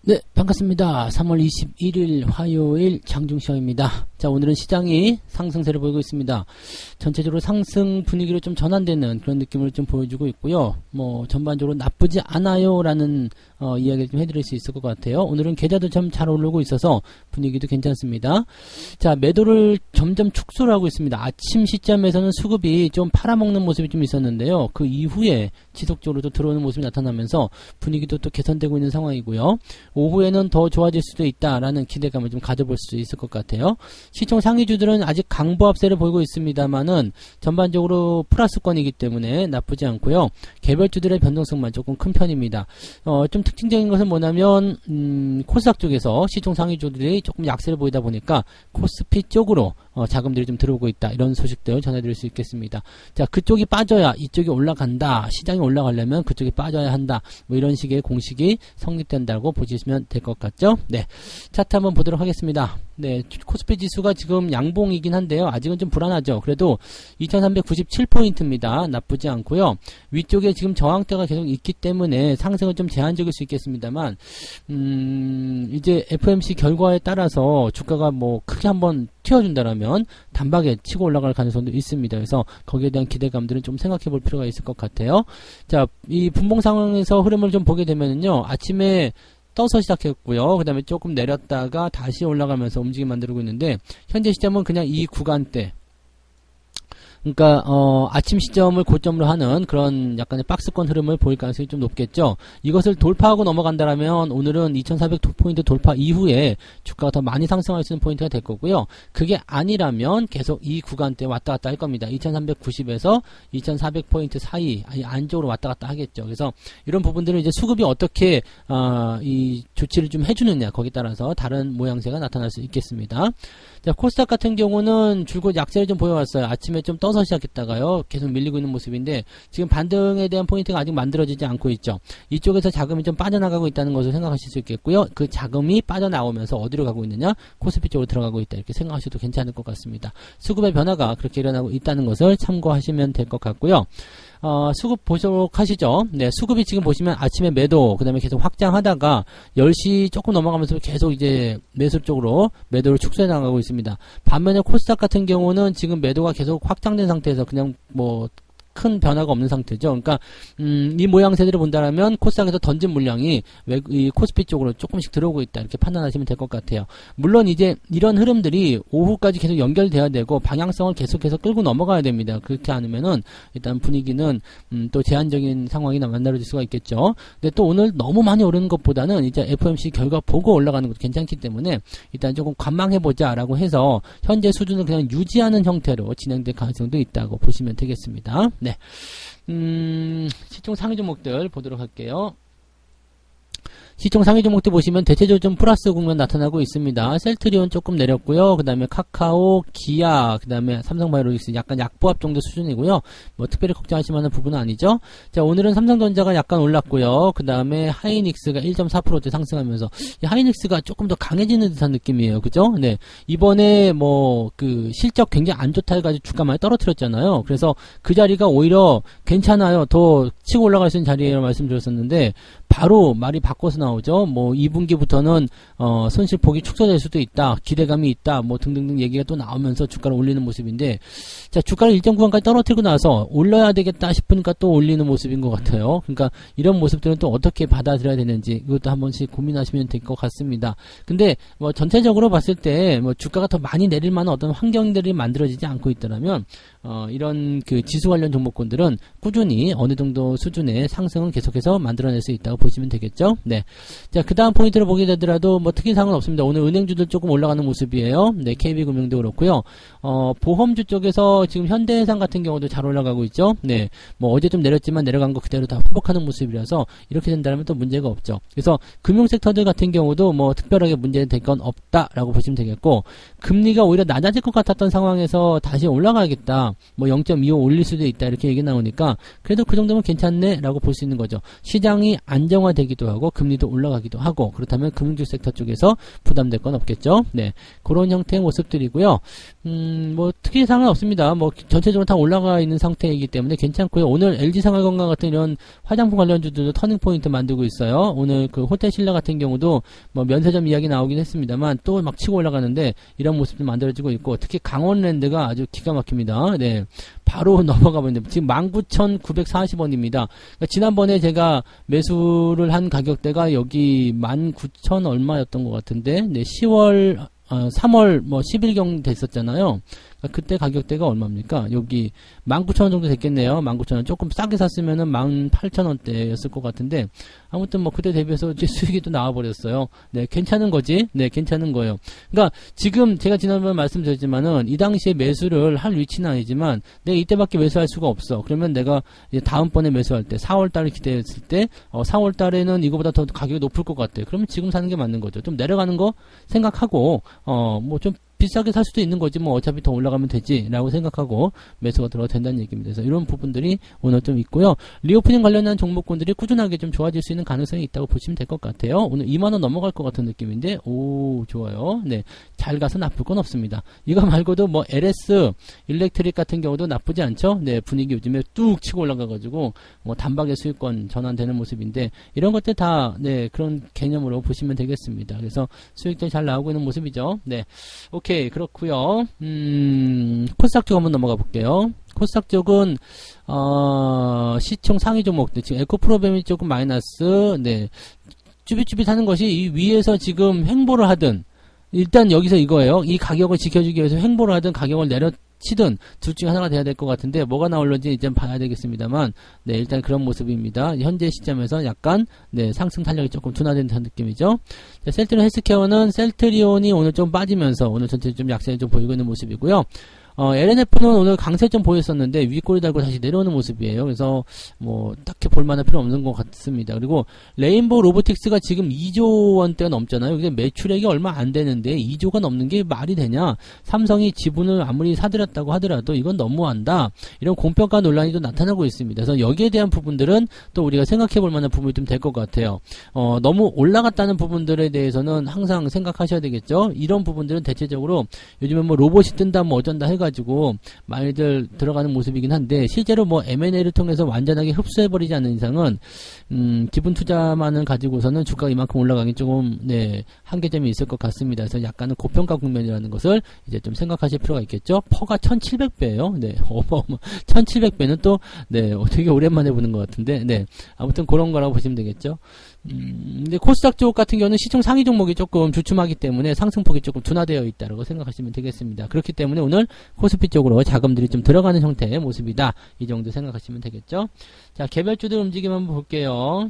네, 반갑습니다. 3월 21일 화요일 장중시황입니다. 자, 오늘은 시장이 상승세를 보이고 있습니다. 전체적으로 상승 분위기로 좀 전환되는 그런 느낌을 좀 보여주고 있고요. 뭐 전반적으로 나쁘지 않아요 라는 이야기를 좀 해드릴 수 있을 것 같아요. 오늘은 계좌도 참 잘 오르고 있어서 분위기도 괜찮습니다. 자, 매도를 점점 축소를 하고 있습니다. 아침 시점에서는 수급이 좀 팔아먹는 모습이 좀 있었는데요. 그 이후에 지속적으로 또 들어오는 모습이 나타나면서 분위기도 또 개선되고 있는 상황이고요. 오후에는 더 좋아질 수도 있다라는 기대감을 좀 가져볼 수 있을 것 같아요. 시총 상위주들은 아직 강보합세를 보이고 있습니다만은 전반적으로 플러스권이기 때문에 나쁘지 않고요. 개별주들의 변동성만 조금 큰 편입니다. 좀 특징적인 것은 뭐냐면 코스닥 쪽에서 시총 상위주들이 조금 약세를 보이다 보니까 코스피 쪽으로 자금들이 좀 들어오고 있다. 이런 소식들 전해드릴 수 있겠습니다. 자, 그쪽이 빠져야 이쪽이 올라간다. 시장이 올라가려면 그쪽이 빠져야 한다. 뭐 이런 식의 공식이 성립된다고 보시면 될 것 같죠? 네. 차트 한번 보도록 하겠습니다. 네. 코스피 지수가 지금 양봉이긴 한데요. 아직은 좀 불안하죠. 그래도 2397포인트입니다. 나쁘지 않고요. 위쪽에 지금 저항대가 계속 있기 때문에 상승은 좀 제한적일 수 있겠습니다만, 이제 FOMC 결과에 따라서 주가가 뭐 크게 한번 튀어준다라면 단박에 치고 올라갈 가능성도 있습니다. 그래서 거기에 대한 기대감들은 좀 생각해 볼 필요가 있을 것 같아요. 자, 이 분봉 상황에서 흐름을 좀 보게 되면요. 아침에 떠서 시작했고요. 그 다음에 조금 내렸다가 다시 올라가면서 움직임 만들고 있는데, 현재 시점은 그냥 이 구간대, 그러니까 아침 시점을 고점으로 하는 그런 약간의 박스권 흐름을 보일 가능성이 좀 높겠죠. 이것을 돌파하고 넘어간다라면 오늘은 2400포인트 돌파 이후에 주가가 더 많이 상승할 수 있는 포인트가 될 거고요. 그게 아니라면 계속 이 구간대 왔다 갔다 할 겁니다. 2390에서 2400포인트 사이 안쪽으로 왔다 갔다 하겠죠. 그래서 이런 부분들은 이제 수급이 어떻게 이 조치를 좀 해주느냐, 거기에 따라서 다른 모양새가 나타날 수 있겠습니다. 자, 코스닥 같은 경우는 줄곧 약세를 좀 보여왔어요. 아침에 좀 떠서 시작했다가요. 계속 밀리고 있는 모습인데 지금 반등에 대한 포인트가 아직 만들어지지 않고 있죠. 이쪽에서 자금이 좀 빠져나가고 있다는 것을 생각하실 수 있겠고요. 그 자금이 빠져나오면서 어디로 가고 있느냐? 코스피 쪽으로 들어가고 있다. 이렇게 생각하셔도 괜찮을 것 같습니다. 수급의 변화가 그렇게 일어나고 있다는 것을 참고하시면 될 것 같고요. 수급 보도록 하시죠. 네, 수급이 지금 보시면 아침에 매도, 그 다음에 계속 확장하다가 10시 조금 넘어가면서 계속 이제 매수 쪽으로 매도를 축소해 나가고 있습니다. 반면에 코스닥 같은 경우는 지금 매도가 계속 확장된 상태에서 그냥 뭐 큰 변화가 없는 상태죠. 그러니까 이 모양새들을 본다면 코스닥에서 던진 물량이 이 코스피 쪽으로 조금씩 들어오고 있다, 이렇게 판단하시면 될 것 같아요. 물론 이제 이런 흐름들이 오후까지 계속 연결돼야 되고 방향성을 계속해서 끌고 넘어가야 됩니다. 그렇지 않으면은 일단 분위기는 또 제한적인 상황이 만들어질 수가 있겠죠. 근데 또 오늘 너무 많이 오르는 것보다는 이제 FOMC 결과 보고 올라가는 것도 괜찮기 때문에 일단 조금 관망해보자 라고 해서 현재 수준을 그냥 유지하는 형태로 진행될 가능성도 있다고 보시면 되겠습니다. 네. 시총 상위 종목들 보도록 할게요. 시총 상위 종목들 보시면 대체적으로 좀 플러스 국면 나타나고 있습니다. 셀트리온 조금 내렸고요. 그 다음에 카카오, 기아, 그 다음에 삼성바이오로직스 약간 약보합 정도 수준이고요. 뭐 특별히 걱정하실 만한 부분은 아니죠. 자, 오늘은 삼성전자가 약간 올랐고요. 그 다음에 하이닉스가 1.4%대 상승하면서 이 하이닉스가 조금 더 강해지는 듯한 느낌이에요. 그죠? 네. 이번에 뭐 그 실적 굉장히 안 좋다 해가지고 주가 많이 떨어뜨렸잖아요. 그래서 그 자리가 오히려 괜찮아요. 더 치고 올라갈 수 있는 자리라고 말씀드렸었는데 바로 말이 바꿔서 나오죠. 뭐 2분기부터는 손실폭이 축소될 수도 있다, 기대감이 있다, 뭐 등등등 얘기가 또 나오면서 주가를 올리는 모습인데, 자, 주가를 일정 구간까지 떨어뜨리고 나서 올려야 되겠다 싶으니까 또 올리는 모습인 것 같아요. 그러니까 이런 모습들은 또 어떻게 받아들여야 되는지 이것도 한 번씩 고민하시면 될 것 같습니다. 근데 뭐 전체적으로 봤을 때 뭐 주가가 더 많이 내릴 만한 어떤 환경들이 만들어지지 않고 있더라면 이런 그 지수 관련 종목군들은 꾸준히 어느 정도 수준의 상승은 계속해서 만들어낼 수 있다고 보시면 되겠죠. 네. 자, 그 다음 포인트를 보게 되더라도 뭐 특이사항은 없습니다. 오늘 은행주들 조금 올라가는 모습이에요. 네, KB금융도 그렇고요. 보험주 쪽에서 지금 현대해상 같은 경우도 잘 올라가고 있죠. 네, 뭐 어제 좀 내렸지만 내려간 거 그대로 다 회복하는 모습이라서 이렇게 된다면 또 문제가 없죠. 그래서 금융섹터들 같은 경우도 뭐 특별하게 문제는 될 건 없다라고 보시면 되겠고, 금리가 오히려 낮아질 것 같았던 상황에서 다시 올라가겠다, 뭐 0.25 올릴 수도 있다 이렇게 얘기 나오니까 그래도 그 정도면 괜찮네 라고 볼 수 있는 거죠. 시장이 안정화되기도 하고 금리도 올라가기도 하고, 그렇다면 금융주 섹터 쪽에서 부담될 건 없겠죠. 네, 그런 형태의 모습들이고요. 뭐 특이사항은 없습니다. 뭐 전체적으로 다 올라가 있는 상태이기 때문에 괜찮고요. 오늘 LG생활건강 같은 이런 화장품 관련주들도 터닝포인트 만들고 있어요. 오늘 그 호텔신라 같은 경우도 뭐 면세점 이야기 나오긴 했습니다만 또 막 치고 올라가는데 이런 모습도 만들어지고 있고, 특히 강원랜드가 아주 기가 막힙니다. 네, 바로 넘어가 보는데 지금 19,940원입니다. 그러니까 지난번에 제가 매수를 한 가격대가 여기 19,000 얼마였던 것 같은데, 네, 3월 뭐 10일경 됐었잖아요. 그러니까 그때 가격대가 얼마입니까? 여기 19,000원 정도 됐겠네요. 19,000원. 조금 싸게 샀으면은 18,000원대였을 것 같은데, 아무튼 뭐 그때 대비해서 이제 수익이 또 나와버렸어요. 네, 괜찮은 거지? 네, 괜찮은 거예요. 그러니까 지금 제가 지난번에 말씀드렸지만은 이 당시에 매수를 할 위치는 아니지만 내가 이때밖에 매수할 수가 없어. 그러면 내가 이제 다음번에 매수할 때 4월달을 기대했을 때 4월달에는 이거보다 더 가격이 높을 것 같아. 그러면 지금 사는 게 맞는 거죠. 좀 내려가는 거 생각하고 뭐 좀 비싸게 살 수도 있는 거지, 뭐 어차피 더 올라가면 되지 라고 생각하고 매수가 들어도 된다는 얘기입니다. 그래서 이런 부분들이 오늘 좀 있고요. 리오프닝 관련한 종목군들이 꾸준하게 좀 좋아질 수 있는 가능성이 있다고 보시면 될 것 같아요. 오늘 2만원 넘어갈 것 같은 느낌인데, 오, 좋아요. 네, 잘 가서 나쁠 건 없습니다. 이거 말고도 뭐 LS 일렉트릭 같은 경우도 나쁘지 않죠. 네, 분위기 요즘에 뚝 치고 올라가가지고 뭐 단박에 수익권 전환되는 모습인데, 이런 것들 다 네, 그런 개념으로 보시면 되겠습니다. 그래서 수익들 잘 나오고 있는 모습이죠. 네, 오케이. 그렇고요. 코스닥 쪽 한번 넘어가 볼게요. 코스닥 쪽은 시총 상위 종목들, 지금 에코프로뱀이 조금 마이너스, 네, 쭈빗쭈빗 하는 것이 이 위에서 지금 횡보를 하든, 일단 여기서 이거예요. 이 가격을 지켜주기 위해서 횡보를 하든 가격을 내려치든 둘 중에 하나가 돼야 될 것 같은데, 뭐가 나올는지 이제 봐야 되겠습니다만, 네, 일단 그런 모습입니다. 현재 시점에서 약간 네, 상승 탄력이 조금 둔화된 듯한 느낌이죠. 자, 셀트리온 헬스케어는 셀트리온이 오늘 좀 빠지면서 오늘 전체 좀 약세를 좀 보이고 있는 모습이고요. LNF는 오늘 강세 좀 보였었는데 윗꼬리 달고 다시 내려오는 모습이에요. 그래서 뭐 딱히 볼만한 필요 없는 것 같습니다. 그리고 레인보우 로보틱스가 지금 2조 원대가 넘잖아요. 근데 매출액이 얼마 안 되는데 2조가 넘는 게 말이 되냐? 삼성이 지분을 아무리 사들였다고 하더라도 이건 너무한다. 이런 공평가 논란이 또 나타나고 있습니다. 그래서 여기에 대한 부분들은 또 우리가 생각해 볼 만한 부분이 좀 될 것 같아요. 너무 올라갔다는 부분들에 대해서는 항상 생각하셔야 되겠죠. 이런 부분들은 대체적으로 요즘에 뭐 로봇이 뜬다 뭐 어쩐다 해가지고 많이들 들어가는 모습이긴 한데, 실제로 뭐 M&A를 통해서 완전하게 흡수해버리지 않는 이상은 기분 투자만을 가지고서는 주가가 이만큼 올라가기 조금 네, 한계점이 있을 것 같습니다. 그래서 약간은 고평가 국면이라는 것을 이제 좀 생각하실 필요가 있겠죠. 퍼가 1700배예요. 네, 1700배는 또 네, 되게 오랜만에 보는 것 같은데, 네, 아무튼 그런 거라고 보시면 되겠죠. 근데 코스닥 쪽 같은 경우는 시총 상위 종목이 조금 주춤하기 때문에 상승폭이 조금 둔화되어 있다고 생각하시면 되겠습니다. 그렇기 때문에 오늘 코스피 쪽으로 자금들이 좀 들어가는 형태의 모습이다, 이 정도 생각하시면 되겠죠. 자, 개별주들 움직임 한번 볼게요.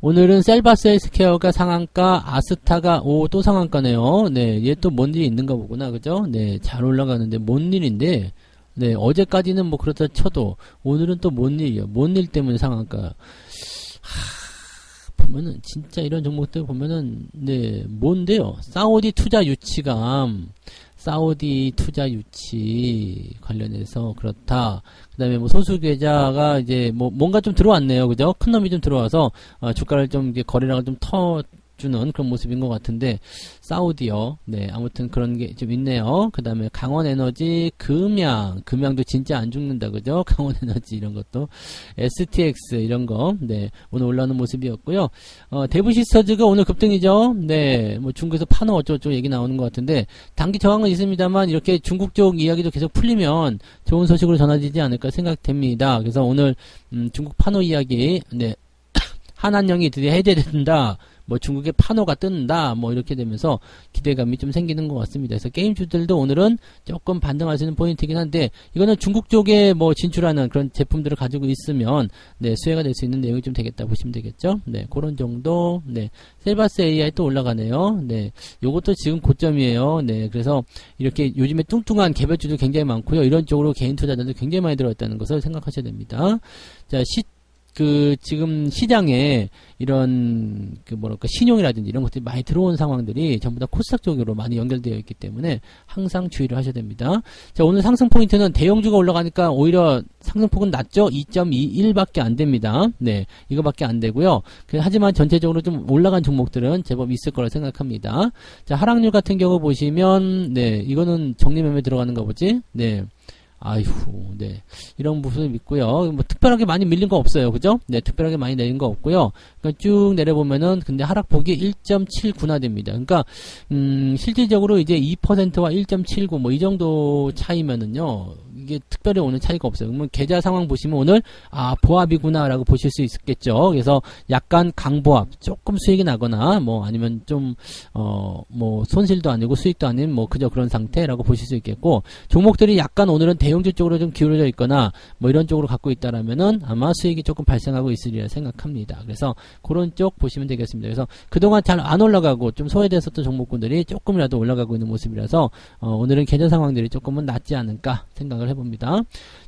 오늘은 셀바스 헬스케어가 상한가, 아스타가 또 상한가네요. 네, 얘 또 뭔 일이 있는가 보구나, 그죠? 네, 잘 올라가는데 뭔 일인데, 네, 어제까지는 뭐 그렇다 쳐도 오늘은 또 뭔 일이요? 뭔 일 때문에 상한가? 보면은 진짜 이런 종목들 보면은 네, 뭔데요? 사우디 투자 유치감, 사우디 투자 유치 관련해서 그렇다. 그 다음에 뭐 소수 계좌가 이제 뭐 뭔가 좀 들어왔네요. 그죠? 큰 놈이 좀 들어와서 주가를 좀 이게 거래량을 좀 주는 그런 모습인 것 같은데, 사우디요. 네, 아무튼 그런 게 좀 있네요. 그 다음에 강원에너지, 금양도 진짜 안 죽는다, 그죠? 강원에너지 이런 것도, STX 이런 거, 네, 오늘 올라오는 모습이었고요. 대부시스터즈가 오늘 급등이죠. 네, 뭐 중국에서 파노 어쩌고저쩌고 얘기 나오는 것 같은데, 단기 저항은 있습니다만 이렇게 중국 쪽 이야기도 계속 풀리면 좋은 소식으로 전해지지 않을까 생각됩니다. 그래서 오늘 중국 파노 이야기, 네, 한한령이 드디어 해제된다. 뭐 중국의 판호가 뜬다, 뭐 이렇게 되면서 기대감이 좀 생기는 것 같습니다. 그래서 게임주들도 오늘은 조금 반등할 수 있는 포인트이긴 한데, 이거는 중국 쪽에 뭐 진출하는 그런 제품들을 가지고 있으면, 네, 수혜가 될 수 있는 내용이 좀 되겠다 보시면 되겠죠. 네, 그런 정도. 네, 셀바스 AI 또 올라가네요. 네, 요것도 지금 고점이에요. 네, 그래서 이렇게 요즘에 뚱뚱한 개별주도 굉장히 많고요. 이런 쪽으로 개인 투자자들도 굉장히 많이 들어있다는 것을 생각하셔야 됩니다. 자, 지금 시장에 이런, 신용이라든지 이런 것들이 많이 들어온 상황들이 전부 다 코스닥 쪽으로 많이 연결되어 있기 때문에 항상 주의를 하셔야 됩니다. 자, 오늘 상승 포인트는 대형주가 올라가니까 오히려 상승폭은 낮죠? 2.21밖에 안 됩니다. 네, 이거밖에 안 되고요. 하지만 전체적으로 좀 올라간 종목들은 제법 있을 거라 생각합니다. 자, 하락률 같은 경우 보시면, 네, 이거는 정리매매 들어가는가 보지? 네. 아이후, 네. 이런 모습을 믿고요. 뭐, 특별하게 많이 밀린 거 없어요. 그죠? 네, 특별하게 많이 내린 거 없고요. 그러니까 쭉 내려보면은, 근데 하락폭이 1.79나 됩니다. 그러니까, 실질적으로 이제 2%와 1.79, 뭐, 이 정도 차이면은요, 이게 특별히 오늘 차이가 없어요. 그러면 계좌 상황 보시면 오늘, 보합이구나라고 보실 수 있겠죠. 그래서 약간 강보합, 조금 수익이 나거나, 뭐, 아니면 좀, 뭐, 손실도 아니고 수익도 아닌, 뭐, 그저 그런 상태라고 보실 수 있겠고, 종목들이 약간 오늘은 대형주 쪽으로 좀 기울어져 있거나 뭐 이런 쪽으로 갖고 있다라면은 아마 수익이 조금 발생하고 있으리라 생각합니다. 그래서 그런 쪽 보시면 되겠습니다. 그래서 그동안 잘 안 올라가고 좀 소외됐었던 종목군들이 조금이라도 올라가고 있는 모습이라서 오늘은 계좌 상황들이 조금은 낫지 않을까 생각을 해봅니다.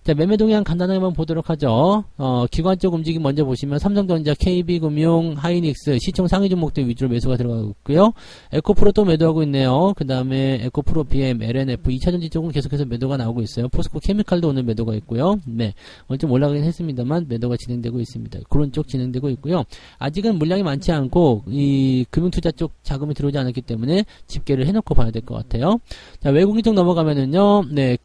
자, 매매 동향 간단하게 한번 보도록 하죠. 기관 쪽 움직임 먼저 보시면 삼성전자, KB금융, 하이닉스, 시총 상위 종목들 위주로 매수가 들어가고 있고요. 에코프로 또 매도하고 있네요. 그 다음에 에코프로 BM, LNF, 2차전지 쪽은 계속해서 매도가 나오고 있어요. 포스코 케미칼도 오늘 매도가 있고요. 네, 오늘 좀 올라가긴 했습니다만 매도가 진행되고 있습니다. 그런 쪽 진행되고 있고요. 아직은 물량이 많지 않고 이 금융투자 쪽 자금이 들어오지 않았기 때문에 집계를 해놓고 봐야 될 것 같아요. 자, 외국인 쪽 넘어가면은요, 네,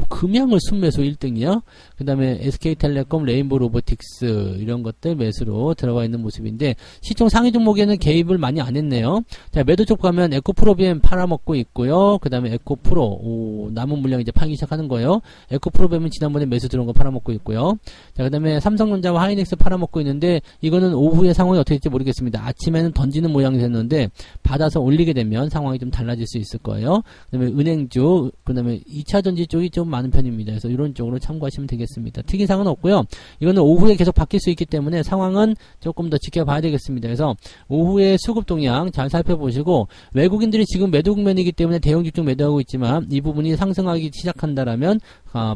금양을 순매수 1등이요. 그 다음에 SK텔레콤, 레인보우 로보틱스 이런 것들 매수로 들어가 있는 모습인데 시총 상위 종목에는 개입을 많이 안 했네요. 자, 매도 쪽 가면 에코프로비엠 팔아먹고 있고요. 그 다음에 에코프로 남은 물량 이제 팔기 시작하는 거예요. 에코프로비엠은 지난번에 매수 들어온 거 팔아먹고 있고요. 자, 그 다음에 삼성전자와 하이닉스 팔아먹고 있는데 이거는 오후에 상황이 어떻게 될지 모르겠습니다. 아침에는 던지는 모양이 됐는데 받아서 올리게 되면 상황이 좀 달라질 수 있을 거예요. 그 다음에 은행주, 그 다음에 2차전지 쪽이 좀 많은 편입니다. 그래서 이런 쪽으로 참고하시면 되겠습니다. 특이사항은 없고요. 이거는 오후에 계속 바뀔 수 있기 때문에 상황은 조금 더 지켜봐야 되겠습니다. 그래서 오후에 수급 동향 잘 살펴보시고 외국인들이 지금 매도 국면이기 때문에 대형주 쪽 매도하고 있지만 이 부분이 상승하기 시작한다라면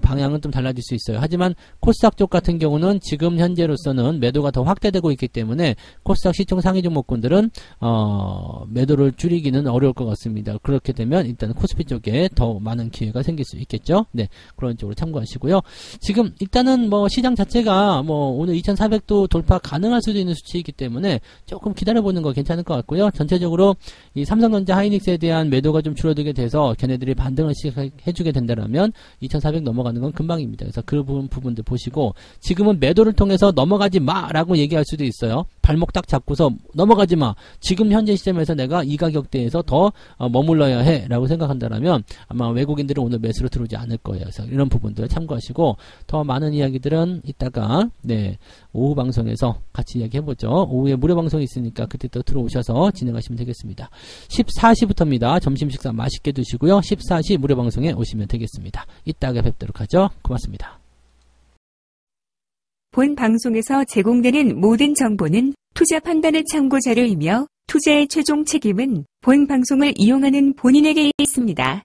방향은 좀 달라질 수 있어요. 하지만 코스닥 쪽 같은 경우는 지금 현재로서는 매도가 더 확대되고 있기 때문에 코스닥 시총 상위 종목군들은 매도를 줄이기는 어려울 것 같습니다. 그렇게 되면 일단 코스피 쪽에 더 많은 기회가 생길 수 있겠죠. 네, 그런 쪽으로 참고하시고요. 지금 일단은 뭐 시장 자체가 뭐 오늘 2400도 돌파 가능할 수도 있는 수치이기 때문에 조금 기다려보는 거 괜찮을 것 같고요. 전체적으로 이 삼성전자, 하이닉스에 대한 매도가 좀 줄어들게 돼서 걔네들이 반등을 시작해주게 된다면 2400 넘어가는 건 금방입니다. 그래서 그 부분들 보시고 지금은 매도를 통해서 넘어가지 마라고 얘기할 수도 있어요. 발목 딱 잡고서 넘어가지 마. 지금 현재 시점에서 내가 이 가격대에서 더 머물러야 해 라고 생각한다면 아마 외국인들은 오늘 매수로 들어오지 않을 거예요. 그래서 이런 부분들 참고하시고 더 많은 이야기들은 이따가 네 오후 방송에서 같이 이야기해보죠. 오후에 무료 방송이 있으니까 그때 또 들어오셔서 진행하시면 되겠습니다. 14시부터입니다. 점심 식사 맛있게 드시고요. 14시 무료 방송에 오시면 되겠습니다. 이따가 뵙도록 하죠. 고맙습니다. 본 방송에서 제공되는 모든 정보는 투자 판단의 참고 자료이며 투자의 최종 책임은 본 방송을 이용하는 본인에게 있습니다.